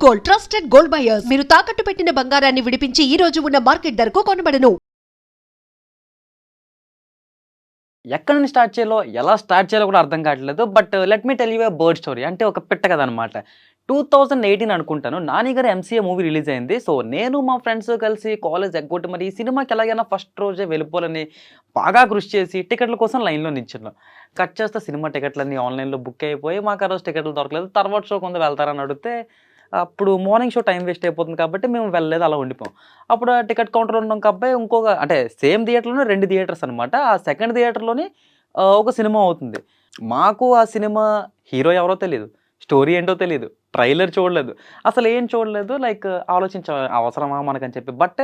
Gold, trusted gold buyers. మీరు తాకట్టు పెట్టిన బంగారాన్ని విడిపించి ఈ రోజు ఉన్న మార్కెట్ ధరకు కొనబడను. ఎక్కడి నుంచి స్టార్ట్ చేయాలో, ఎలా స్టార్ట్ చేయాలో కూడా అర్థం కావట్లేదు. But let me tell you a bird story. అంటే ఒక పిట్ట కథ అనమాట. 2018 అనుకుంటాను. 'నాని గారి ఎంసీఏ' మూవీ రిలీజ్ అయింది. సో నేను మా ఫ్రెండ్స్ కలిసి కాలేజ్ ఎగ్గొట్టి మరి ఈ సినిమాకి ఎలాగైనా ఫస్ట్ రోజే వెళ్ళిపోవాలని బాగా కృషి చేసి టికెట్ల కోసం లైన్‌లో నిల్చున్నాం. కట్ చేస్తే సినిమా టికెట్లన్నీ ఆన్‌లైన్‌లో బుక్ అయిపోయి మాకు ఆ రోజు టికెట్లు దొరకలేదు. తర్వాత షో కొంత వెళ్తారని అడిగితే అప్పుడు మార్నింగ్ షో టైం వేస్ట్ అయిపోతుంది కాబట్టి మేము వెళ్ళలేదు, అలా ఉండిపోయాం. అప్పుడు ఆ టికెట్ కౌంటర్ ఉన్న ఒక అబ్బాయి ఇంకొక అంటే సేమ్ థియేటర్‌లోనే 2 థియేటర్స్ అనమాట. ఆ సెకండ్ థియేటర్‌లోని ఒక సినిమా అవుతుంది. మాకు ఆ సినిమా హీరో ఎవరో తెలీదు. స్టోరీ ఏంటో తెలీదు. ట్రైలర్ చూడలేదు. అసలు ఏం చూడలేదు. లైక్ ఆలోచించాం అవసరమా మనకని చెప్పి. బట్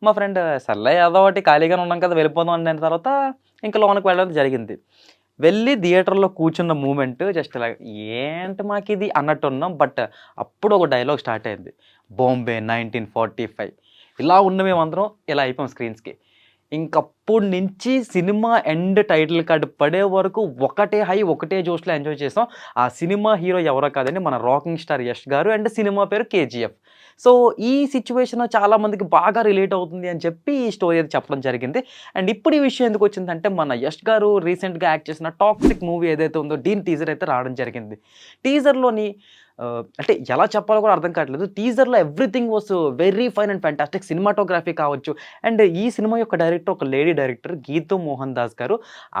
మా ఫ్రెండ్ సర్లే ఏదో ఒకటి ఖాళీగానే ఉన్నాం కదా వెళ్ళిపోదాం అన్న తర్వాత ఇంకా లోనకి వెళ్ళడం జరిగింది. వెళ్ళి థియేటర్‌లో కూర్చున్న మూమెంట్ జస్ట్ ఇలా ఏంటి మాకిది అన్నట్టున్నాం. బట్ అప్పుడు ఒక డైలాగ్ స్టార్ట్ అయింది. 'బాంబే 1945' ఇలా ఉన్న మేమందరం ఇలా అయిపోయాం స్క్రీన్స్‌కి. ఇంకప్పటి నుంచి సినిమా ఎండ్ టైటిల్ కార్డ్ పడే వరకు ఒకటే హై, ఒకటే జోష్‌లో ఎంజాయ్ చేసాం. ఆ సినిమా హీరో ఎవరో కాదండి, మన రాకింగ్ స్టార్ యష్ గారు. అండ్ సినిమా పేరు 'కేజీఎఫ్'. సో ఈ సిట్యుయేషన్ చాలా మందికి బాగా రిలేట్ అవుతుంది అని చెప్పి ఈ స్టోరీ అయితే చెప్పడం జరిగింది. అండ్ ఇప్పుడు ఈ విషయం ఎందుకు వచ్చిందంటే మన యష్ గారు రీసెంట్‌గా యాక్ట్ చేసిన 'టాక్సిక్' మూవీ ఏదైతే ఉందో దీని టీజర్ అయితే రావడం జరిగింది. టీజర్‌లోని అంటే ఎలా చెప్పాలో కూడా అర్థం కావట్లేదు. టీజర్‌లో everything was very fine and fantastic. Cinematography కావచ్చు. అండ్ ఈ సినిమా యొక్క డైరెక్టర్ ఒక లేడీ డైరెక్టర్ గీతూ మోహన్ దాస్ గారు.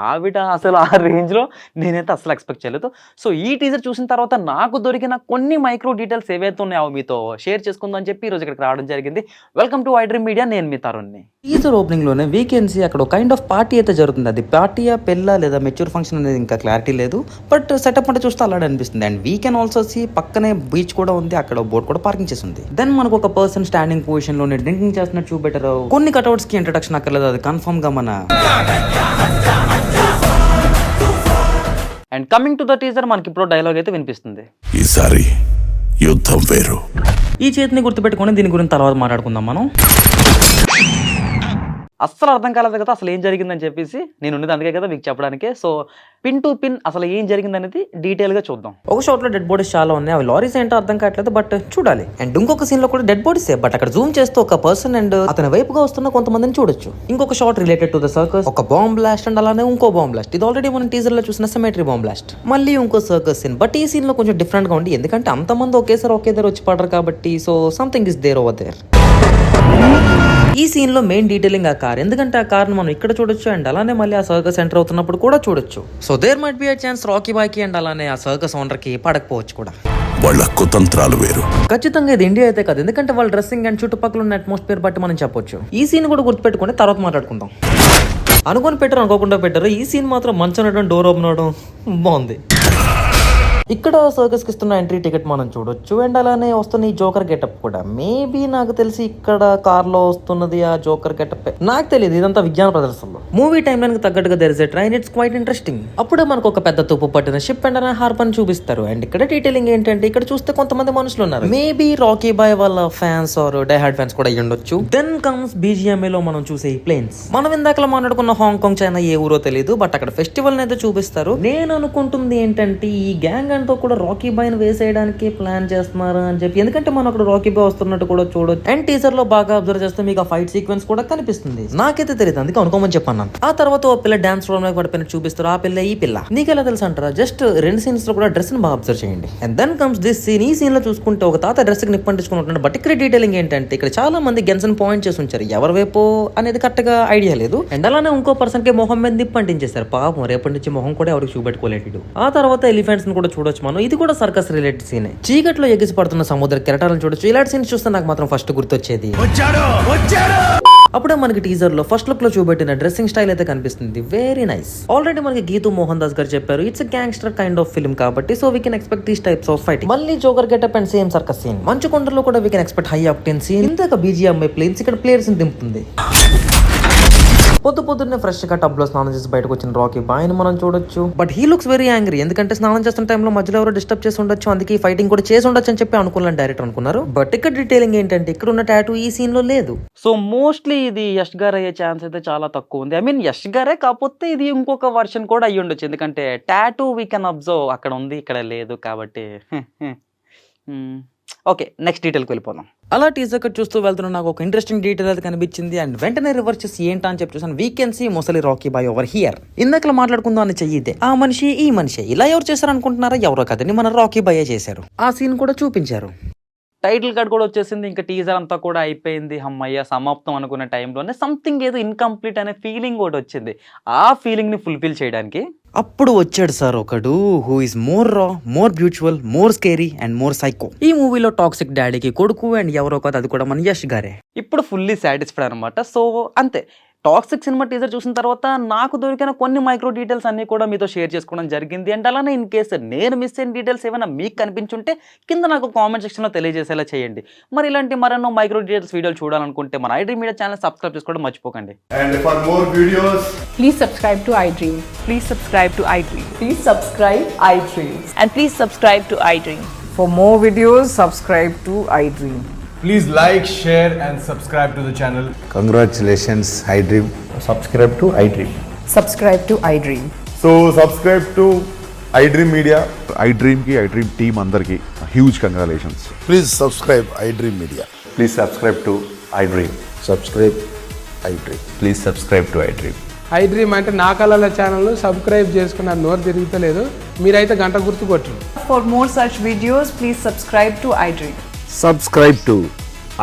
ఆవిడ అసలు ఆ రేంజ్‌లో నేనైతే అస్సలు ఎక్స్‌పెక్ట్ చేయలేదు. సో ఈ టీజర్ చూసిన తర్వాత నాకు దొరికిన కొన్ని మైక్రో డీటెయిల్స్ ఏవైతే ఉన్నాయో అవి మీతో షేర్ చేసుకుందాం అని చెప్పి ఈరోజు ఇక్కడికి రావడం జరిగింది. Welcome to iDream media. నేను మీ తరుణ్‌ని. టీజర్ ఓపెనింగ్‌లోనే వీ కెన్ సీ అక్కడ ఒక కైండ్ ఆఫ్ పార్టీ అయితే జరుగుతుంది. అది పార్టీయా, పెళ్ళా లేదా మెచ్యూర్ ఫంక్షన్ అనేది ఇంకా క్లారిటీ లేదు. బట్ సెటప్ అంటే చూస్తే అలాగే అనిపిస్తుంది. And we can also see పక్కనే బీచ్ కూడా ఉంది. అక్కడ బోట్ కూడా పార్కింగ్ చేసి ఉంది. దెన్ మనకు ఒక పర్సన్ స్టాండింగ్ పొజిషన్ లోనే డ్రింకింగ్ చేస్తున్నట్టు చూపెట్టారు. కొన్ని కట్అవుట్స్ కి ఇంట్రడక్షన్ అక్కర్లేదు. అది కన్ఫర్మ్ గా మన and coming to the teaser మనకి ఇప్పుడు డైలాగ్ అయితే వినిపిస్తుంది. ఈసారి యుద్ధం వేరు. ఈ చేతిని గుర్తుపెట్టుకొని దీని గురించి తర్వాత మాట్లాడుకుందాం మనం. అస్సలు అర్థం కాలేదు కదా అసలు ఏం జరిగిందని చెప్పేసి నేను ఉన్నది అందుకే కదా మీకు చెప్పడానికే. సో పిన్ టు పిన్ అసలు ఏం జరిగిందనేది డీటెయిల్గా చూద్దాం. ఒక షాట్ లో డెడ్ బాడీస్ చాలా ఉన్నాయి. అవి లారీస్ ఏంటో అర్థం కావట్లేదు. బట్ చూడాలి. అండ్ ఇంకొక సీన్ లో కూడా డెడ్ బాడీస్. బట్ అక్కడ జూమ్ చేస్తూ ఒక పర్సన్ అండ్ అతని వైపుగా వస్తున్న కొంతమందిని చూడొచ్చు. ఇంకొక shot related to the circus, ఒక బాంబ్ బ్లాస్ట్ అండ్ అలానే ఇంకో బాంబ్ బ్లాస్ట్. ఇది ఆల్రెడీ మనం టీజర్ లో చూసిన సెమెట్రీ బాంబ్ బ్లాస్ట్. మళ్ళీ ఇంకో సర్కస్ సీన్. బట్ ఈ సీన్ లో కొంచెం డిఫరెంట్ గా ఉంది. ఎందుకంటే అంతమంది ఒకేసారి ఒకే దగ్గర వచ్చి పడరు కాబట్టి. So something is there over there. ఈ సీన్ లో మెయిన్ డీటెయిలింగ్ ఆ కార్. ఎందుకంటే ఆ కార్ మనం ఇక్కడ చూడొచ్చు. అండ్ అలానే మళ్ళీ ఆ సర్కస్ ఎంటర్ అవుతున్నప్పుడు కూడా చూడొచ్చు. So there might be a chance Rocky బాయ్కి అండ్ అలానే ఆ సర్కస్ ఓనర్ కి పడకపోవచ్చు కూడా. వాళ్ళ కుతంత్రాలు వేరు. ఖచ్చితంగా ఇది ఇండియా అయితే కాదు. ఎందుకంటే వాళ్ళ డ్రెస్సింగ్ అండ్ చుట్టుపక్కల ఉన్న అట్మాస్ఫియర్ బట్టి మనం చెప్పొచ్చు. ఈ సీన్ కూడా గుర్తుపెట్టుకుని తర్వాత మాట్లాడుకుందాం. అనుకొని పెట్టారు, అనుకోకుండా పెట్టారు. ఈ సీన్ మాత్రం మంచం ఉండడం, డోర్ ఓపెన్ అవడం బాగుంది. ఇక్కడ సర్కస్ కి ఇస్తున్న ఎంట్రీ టికెట్ మనం చూడొచ్చు. అండ్ అలానే వస్తున్న ఈ జోకర్ గెటప్ కూడా మేబీ నాకు తెలిసి ఇక్కడ కార్ లో వస్తున్నది ఆ జోకర్ గెటప్. నాకు తెలియదు, ఇదంతా విజ్ఞాన ప్రదర్శనలో. మూవీ టైం లైన్ కి తగ్గట్టుగా there is a train. It's quite interesting. అప్పుడే మనకు ఒక పెద్ద తుప్పు పట్టిన షిప్ అండ్ అలానే హార్పన్ చూపిస్తారు. అండ్ ఇక్కడ డీటెయిలింగ్ ఏంటంటే ఇక్కడ చూస్తే కొంతమంది మనుషులు ఉన్నారు. మేబీ రాకీ బాయ్ వాళ్ళ ఫ్యాన్స్ ఆర్ డైహార్డ్ ఫ్యాన్స్ కూడా అయ్యుండొచ్చు. దెన్ కమ్స్ BGMA లో మనం చూసే ఈ ప్లేన్స్. మనం ఇందాకలా మాట్లాడుకున్న హాంకాంగ్, చైనా ఏ ఊరో తెలియదు. బట్ అక్కడ ఫెస్టివల్ అయితే చూపిస్తారు. నేను అనుకుంటుంది ఏంటంటే ఈ గ్యాంగ్ తో కూడా రాకీ బాయ్ ని వేసేయడానికి ప్లాన్ చేస్తున్నారు అని చెప్పి. ఎందుకంటే మనం అక్కడ రాకీ బాయ్ వస్తున్నట్టు కూడా చూడొచ్చు. అండ్ టీజర్ లో బాగా అబ్జర్వ్ చేస్తే మీకు ఆ ఫైట్ సీక్వెన్స్ కూడా కనిపిస్తుంది. నాకైతే తెలియదు, అందుకే అనుకోమని చెప్పాను. ఆ తర్వాత ఓ పిల్ల డాన్స్ ఫ్లోర్ మీద పడిపోయినట్టు చూపిస్తారు. ఆ పిల్ల ఈ పిల్ల. నీకెలా తెలుసు అంటారా? జస్ట్ 2 సీన్స్ లో కూడా డ్రెస్ ని బాగా అబ్జర్వ్ చేయండి. And then comes this scene. ఈ సీన్ లో చూసుకుంటే ఒక తాత డ్రెస్ కి నిప్పంటించుకుని ఉంటున్నాడు. బట్ ఇక్కడ డీటెయిలింగ్ ఏంటంటే ఇక్కడ చాలా మంది గెన్స్ పాయింట్ చేసి ఉంచారు. ఎవరి వైపు అనేది కరెక్ట్ గా ఐడియా లేదు. అండ్ అలానే ఇంకో పర్సన్ కి మొహం మీద నిప్పంటించేశారు. పాపం రేపటి నుంచి మొహం కూడా ఎవరికి చూపెట్టుకోలేదు. ఆ తర్వాత ఎలిఫెంట్స్ ని కూడా చూడొచ్చు మనం. ఇది కూడా సర్కస్ రిలేటెడ్ సీనే. చీకట్లో ఎగిసి పడుతున్న సముద్ర కెరటాలను చూడొచ్చు. ఇలాంటి సీన్స్ చూస్తే నాకు మాత్రం ఫస్ట్ గుర్తొచ్చేది అప్పుడే మనకి టీజర్ లో ఫస్ట్ లుక్ లో చూపెట్టిన డ్రెస్సింగ్ స్టైల్ అయితే కనిపిస్తుంది. Very nice. ఆల్రెడీ మనకి గీతూ మోహన్ దాస్ గారు చెప్పారు it's a gangster kind of film కాబట్టి. So we can expect these types of fighting. మళ్ళీ joker getup and same circus scene. మంచు కొండలో కూడా we can expect high octane scene. ఇంతక BGMA ప్లేన్స్ ఇక్కడ ప్లేయర్స్ ని దింపుతుంది. పొద్దున్నే ఫ్రెష్ గా టబ్ లో స్నానం చేసి బయటకు వచ్చిన రాకీ బాయ్ ని మనం చూడొచ్చు. But he looks very angry. ఎందుకంటే స్నానం చేస్తున్న టైంలో మధ్యలో ఎవరో డిస్టర్బ్ చేసి ఉండొచ్చు. అందుకే ఫైటింగ్ కూడా చేసి ఉండొచ్చు అని చెప్పి అనుకున్నాను డైరెక్టర్ అనుకున్నారు. బట్ ఇక్కడ డీటెయిలింగ్ ఏంటంటే ఇక్కడ ఉన్న టాటూ ఈ సీన్ లో లేదు. సో మోస్ట్లీ ఇది యష్ గారు అయ్యే ఛాన్స్ అయితే చాలా తక్కువ ఉంది. ఐ మీన్ యష్ గారే, కాకపోతే ఇది ఇంకొక వర్షన్ కూడా అయ్యి ఉండొచ్చు. ఎందుకంటే టాటూ వీ కెన్ అబ్జర్వ్ అక్కడ ఉంది, ఇక్కడ లేదు కాబట్టి. ఓకే, నెక్స్ట్ డీటెయిల్కి వెళ్ళిపోదాం. అలా టీజర్ కట్ చూస్తూ వెళ్తున్నా నాకు ఒక ఇంట్రెస్టింగ్ డీటెయిల్ అయితే కనిపించింది. అండ్ వెంటనే రివర్స్ చేసి ఏంటా అని చెప్పి చూసాను. వీ కెన్ సీ మొసలి రాకీ బాయ్ ఓవర్ హియర్. ఇందాకలా మాట్లాడుకుందాం అని చెయ్యితే ఆ మనిషి ఈ మనిషి ఇలా ఎవరు చేశారు అనుకుంటున్నారా? ఎవరో కదని మన రాకీ బాయ్ చేశారు. ఆ సీన్ కూడా చూపించారు. టైటిల్ కార్డ్ కూడా వచ్చేసింది, ఇంకా టీజర్ అంతా కూడా అయిపోయింది. అమ్మయ్య సమాప్తం అనుకున్న టైంలోనే సంథింగ్ ఏదో ఇన్కంప్లీట్ అనే ఫీలింగ్ కూడా వచ్చింది. ఆ ఫీలింగ్ని ఫుల్ఫిల్ చేయడానికి అప్పుడు వచ్చాడు సార్ ఒకడు హూ ఇస్ మోర్ రా, more beautiful, more scary and more psycho. ఈ మూవీలో టాక్సిక్ డాడీకి కొడుకు అండ్ ఎవరో కదా, అది కూడా మన యష్ గారే. ఇప్పుడు ఫుల్లీ సాటిస్ఫైడ్ అనమాట. సో అంతే, టాక్సిక్ సినిమా టీజర్ చూసిన తర్వాత నాకు దొరికిన కొన్ని మైక్రో డీటెయిల్స్ అన్ని కూడా మీతో షేర్ చేసుకోవడం జరిగింది. అండ్ అలానే ఇన్ కేసు నేను మిస్ అయిన డీటెయిల్స్ ఏమైనా మీకు కనిపించుంటే కింద నాకు కామెంట్ సెక్షన్లో తెలియజేసేలా చేయండి. మరి ఇలాంటి మరెన్నో మైక్రో డీటెయిల్స్ వీడియోలు చూడాలనుకుంటే మన iDream Media ఛానల్ సబ్స్క్రైబ్ చేసుకోవడం మర్చిపోకండి. And for more videos, Please subscribe to iDream. Please subscribe to iDream. Please subscribe iDream. And please subscribe to iDream. For more videos, subscribe to iDream. please like, share and subscribe to the channel. Congratulations, iDream. Subscribe to iDream. Subscribe to iDream. So subscribe to iDream Media. iDream ki iDream team అందరికి huge congratulations. Please subscribe iDream Media. Please subscribe to iDream. Subscribe iDream. Please subscribe to iDream. iDream అంటే నా కళల channel subscribe చేసుకున్న నోరు తిరుగుతలేదు, మీరైతే గంట గుర్తు కొట్టరు. For more such videos, please subscribe to iDream. Subscribe to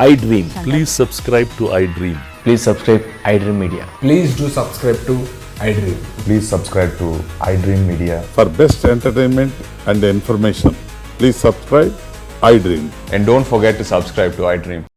iDream. Please subscribe to iDream. Please subscribe iDream Media. Please do subscribe to iDream. Please subscribe to iDream Media. For best entertainment and information please subscribe iDream. And don't forget to subscribe to iDream.